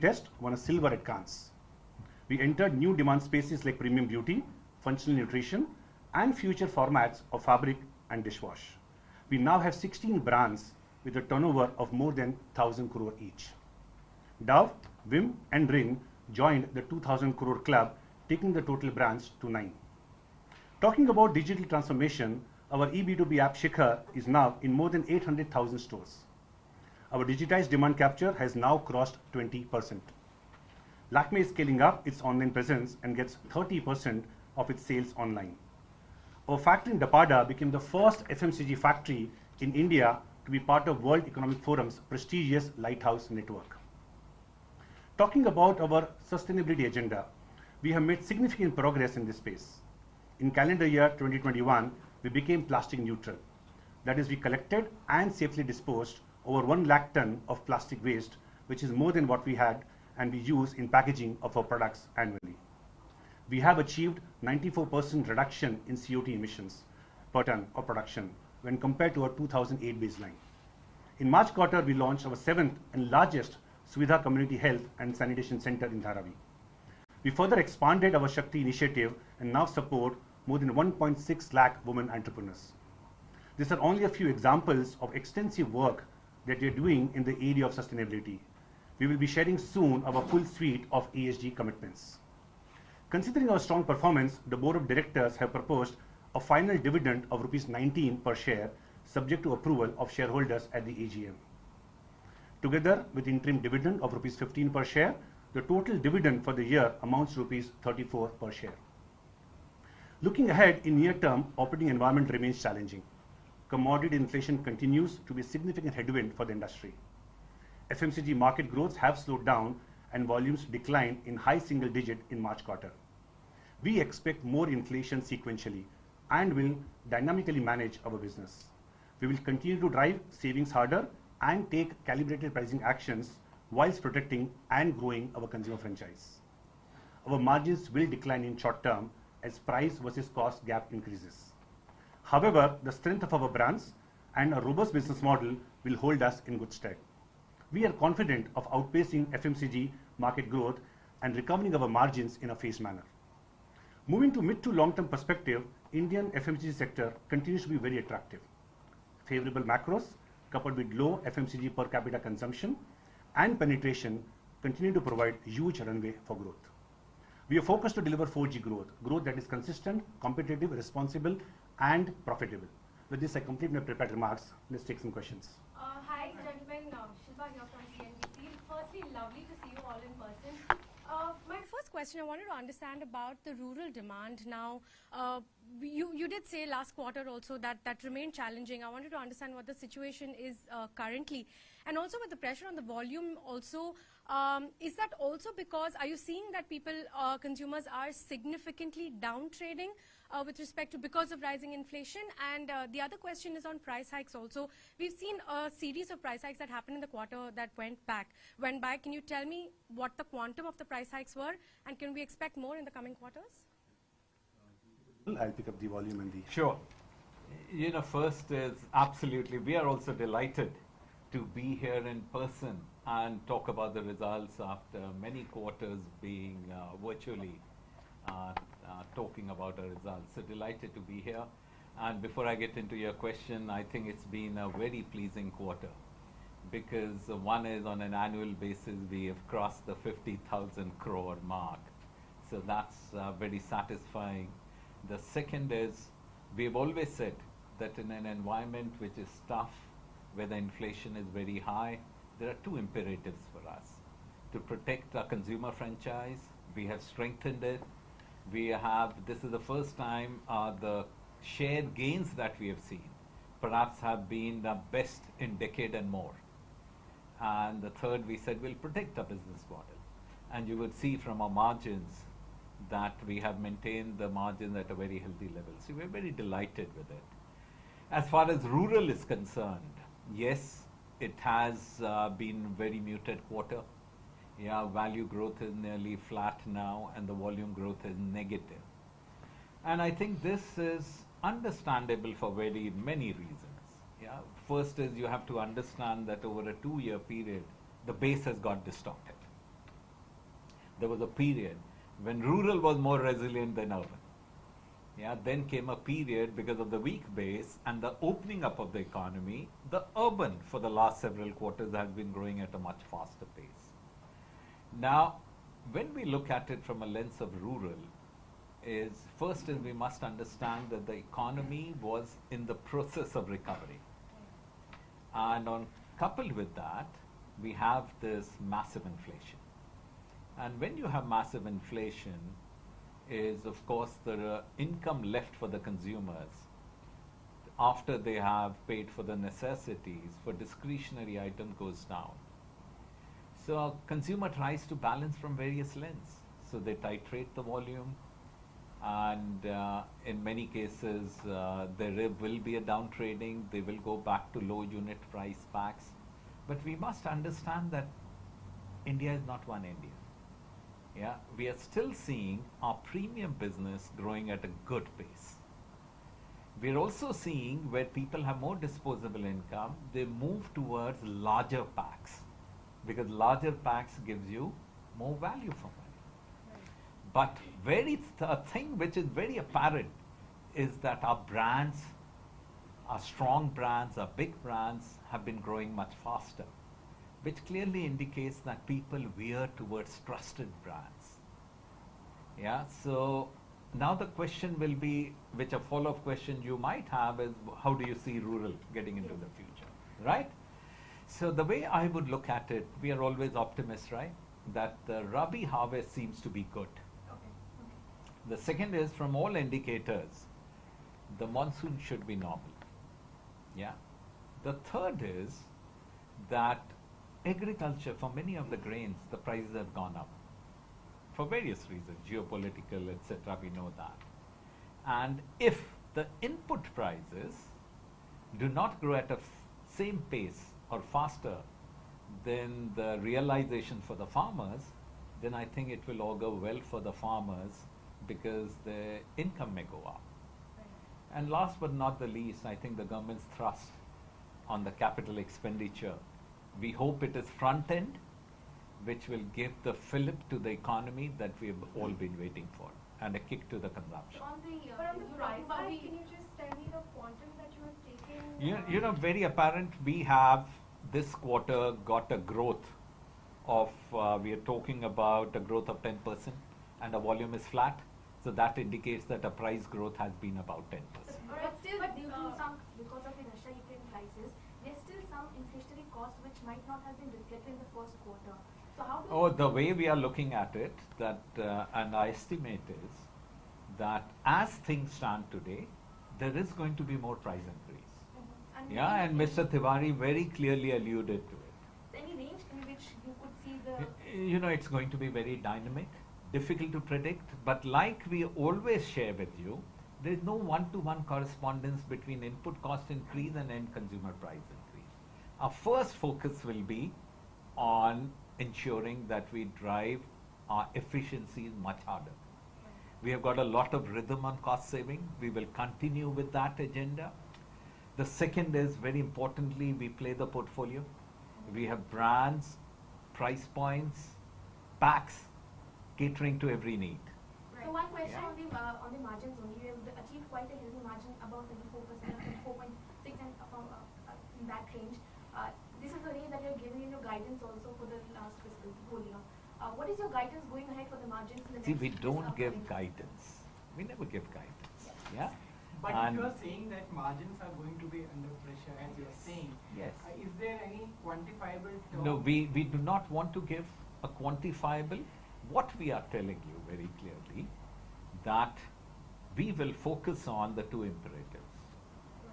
test, won a silver at Cannes. We entered new demand spaces like premium beauty, functional nutrition, and future formats of fabric and dishwash. We now have 16 brands with a turnover of more than 1,000 crore each. Dove, Vim, and Ring joined the 2,000 crore club, taking the total brands to 9. Talking about digital transformation, our eB2B app Shikhar is now in more than 800,000 stores. Our digitized demand capture has now crossed 20%. Lakme is scaling up its online presence and gets 30% of its sales online. Our factory in Dapada became the first FMCG factory in India to be part of World Economic Forum's prestigious Lighthouse Network. Talking about our sustainability agenda, we have made significant progress in this space. In calendar year 2021, we became plastic neutral. That is, we collected and safely disposed over 1 lakh ton of plastic waste, which is more than what we had and we use in packaging of our products annually. We have achieved 94% reduction in CO2 emissions per ton of production when compared to our 2008 baseline. In March quarter, we launched our 7th and largest Suvidha Community Health and Sanitation Center in Dharavi. We further expanded our Shakti initiative and now support more than 1.6 lakh women entrepreneurs. These are only a few examples of extensive work that we are doing in the area of sustainability. We will be sharing soon our full suite of ESG commitments. Considering our strong performance, the Board of Directors have proposed a final dividend of Rs 19 per share, subject to approval of shareholders at the AGM. Together with interim dividend of Rs 15 per share, the total dividend for the year amounts to Rs 34 per share. Looking ahead, in near term, operating environment remains challenging. Commodity inflation continues to be a significant headwind for the industry. FMCG market growths have slowed down and volumes declined in high single digit in March quarter. We expect more inflation sequentially and will dynamically manage our business. We will continue to drive savings harder and take calibrated pricing actions whilst protecting and growing our consumer franchise. Our margins will decline in short term as price versus cost gap increases. However, the strength of our brands and a robust business model will hold us in good stead. We are confident of outpacing FMCG market growth and recovering our margins in a phased manner. Moving to mid to long-term perspective, Indian FMCG sector continues to be very attractive. Favorable macros, coupled with low FMCG per capita consumption and penetration, continue to provide huge runway for growth. We are focused to deliver 4G growth that is consistent, competitive, responsible, and profitable. With this, I complete my prepared remarks. Let's take some questions. Hi, gentlemen. Shilpa here from CNBC. Firstly, lovely to see you all in person. My first question, I wanted to understand about the rural demand. Now, you did say last quarter also that remained challenging. I wanted to understand what the situation is currently. And also with the pressure on the volume also, is that also because, are you seeing that consumers are significantly down trading with respect to because of rising inflation? And the other question is on price hikes also. We've seen a series of price hikes that happened in the quarter that went by. Can you tell me what the quantum of the price hikes were, and can we expect more in the coming quarters? I'll pick up the volume and the... Sure. You know, first is absolutely, we are also delighted to be here in person and talk about the results after many quarters being virtually talking about our results. So delighted to be here. And before I get into your question, I think it's been a very pleasing quarter because one is on an annual basis, we have crossed the 50,000 crore mark. So that's very satisfying. The second is, we've always said that in an environment which is tough, where the inflation is very high, there are two imperatives for us. To protect our consumer franchise, we have strengthened it. This is the first time the share gains that we have seen perhaps have been the best in decade and more. And the third, we said we'll protect our business model. And you would see from our margins that we have maintained the margins at a very healthy level. So we're very delighted with it. As far as rural is concerned, yes, it has been very muted quarter. Yeah, value growth is nearly flat now and the volume growth is negative. And I think this is understandable for very many reasons. Yeah, first is you have to understand that over a 2-year period, the base has got distorted. There was a period when rural was more resilient than urban. Yeah, then came a period because of the weak base and the opening up of the economy, the urban for the last several quarters has been growing at a much faster pace. Now, when we look at it from a lens of rural, first we must understand that the economy was in the process of recovery. And coupled with that, we have this massive inflation. And when you have massive inflation, is of course the income left for the consumers after they have paid for the necessities for discretionary item goes down. So a consumer tries to balance from various lenses. So they titrate the volume, and in many cases there will be a down trading. They will go back to low unit price packs. But we must understand that India is not one India. Yeah, we are still seeing our premium business growing at a good pace. We're also seeing where people have more disposable income, they move towards larger packs, because larger packs gives you more value for money. But a thing which is very apparent is that our brands, our strong brands, our big brands have been growing much faster, which clearly indicates that people veer towards trusted brands. Yeah, so now the question will be, which a follow-up question you might have is, how do you see rural getting into the future, right? So the way I would look at it, we are always optimists, right? That the Rabi harvest seems to be good. The second is, from all indicators, the monsoon should be normal. Yeah. The third is that agriculture, for many of the grains, the prices have gone up for various reasons, geopolitical, etc. We know that. And if the input prices do not grow at a same pace or faster than the realization for the farmers, then I think it will augur well for the farmers, because their income may go up. And last but not the least, I think the government's thrust on the capital expenditure, we hope it is front end, which will give the fillip to the economy that we have all been waiting for, and a kick to the consumption. But on the price side, can you just tell me the quantum that you are taking? You know, very apparent, we have this quarter got a growth of, we are talking about a growth of 10%, and the volume is flat. So that indicates that the price growth has been about 10%. But still, due to some, because of the Russia-Ukraine crisis, there's still some inflationary costs which might not have been reflected in the first quarter. So how do the way we are looking at it, that and our estimate is that as things stand today, there is going to be more price increase. Yeah, and Mr. Tiwari very clearly alluded to it. Any range in which you could see the... You know, it's going to be very dynamic, difficult to predict, but like we always share with you, there is no one-to-one correspondence between input cost increase and end consumer price increase. Our first focus will be on ensuring that we drive our efficiencies much harder. We have got a lot of rhythm on cost saving. We will continue with that agenda. The second is, very importantly, we play the portfolio. We have brands, price points, packs, catering to every need. So one question on the margins only. You have achieved quite a healthy margin, about 24%, 24.6, and in that range. This is the range that you are giving in your guidance also for the last fiscal whole year. What is your guidance going ahead for the margins in the next? See, we don't give guidance. We never give guidance. Yeah. But if you are saying that margins are going to be under pressure, as you are saying, yes. Is there any quantifiable term? No, we do not want to give a quantifiable. What we are telling you very clearly, that we will focus on the two imperatives.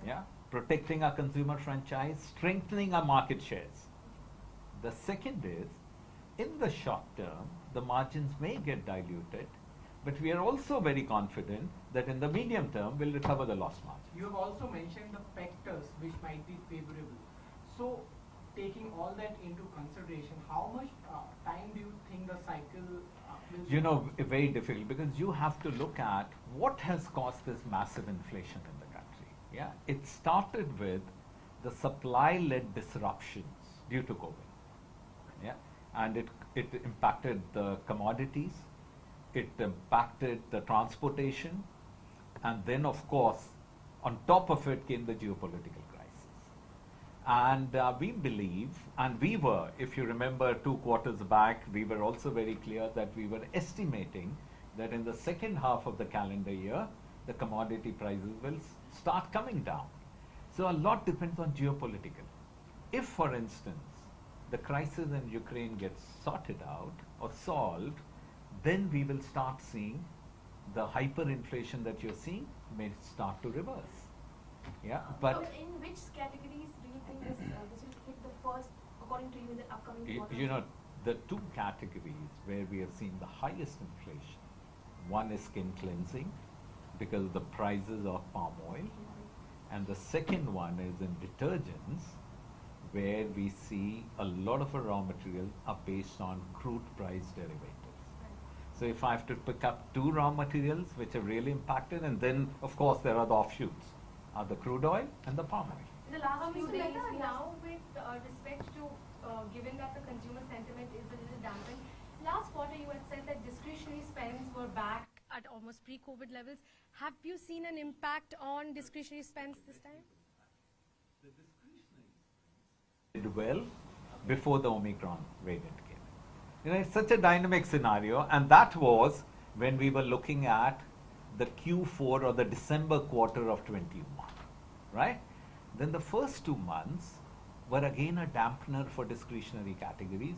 Yeah, protecting our consumer franchise, strengthening our market shares. The second is, in the short term, the margins may get diluted, but we are also very confident that in the medium term, we'll recover the lost margin. You have also mentioned the factors which might be favorable. So, taking all that into consideration, how much time do you think the cycle will... You know, very difficult, because you have to look at what has caused this massive inflation in the country. Yeah, it started with the supply-led disruptions due to COVID. Yeah, and it impacted the commodities, it impacted the transportation, and then of course on top of it came the geopolitical crisis. And we believe, and we were, if you remember 2 quarters back, we were also very clear that we were estimating that in the second half of the calendar year, the commodity prices will start coming down. So a lot depends on geopolitical. If, for instance, the crisis in Ukraine gets sorted out or solved, then we will start seeing the hyperinflation that you're seeing may start to reverse. Yeah, but So in which categories do you think this will hit the first, according to you, in the upcoming quarters? you know, the 2 categories where we have seen the highest inflation, one is skin cleansing because of the prices of palm oil, and the second one is in detergents, where we see a lot of our raw materials are based on crude price derivatives. So if I have to pick up 2 raw materials which are really impacted, and then of course there are the offshoots, are the crude oil and the palm oil. In the last few Mr. days, Mehta, we now with respect to, given that the consumer sentiment is a little dampened, last quarter you had said that discretionary spends were back at almost pre-COVID levels. Have you seen an impact on discretionary spends this time? Did well before the Omicron variant came. You know, it's such a dynamic scenario, and that was when we were looking at the Q4 or the December quarter of 21, right? Then the first 2 months were again a dampener for discretionary categories.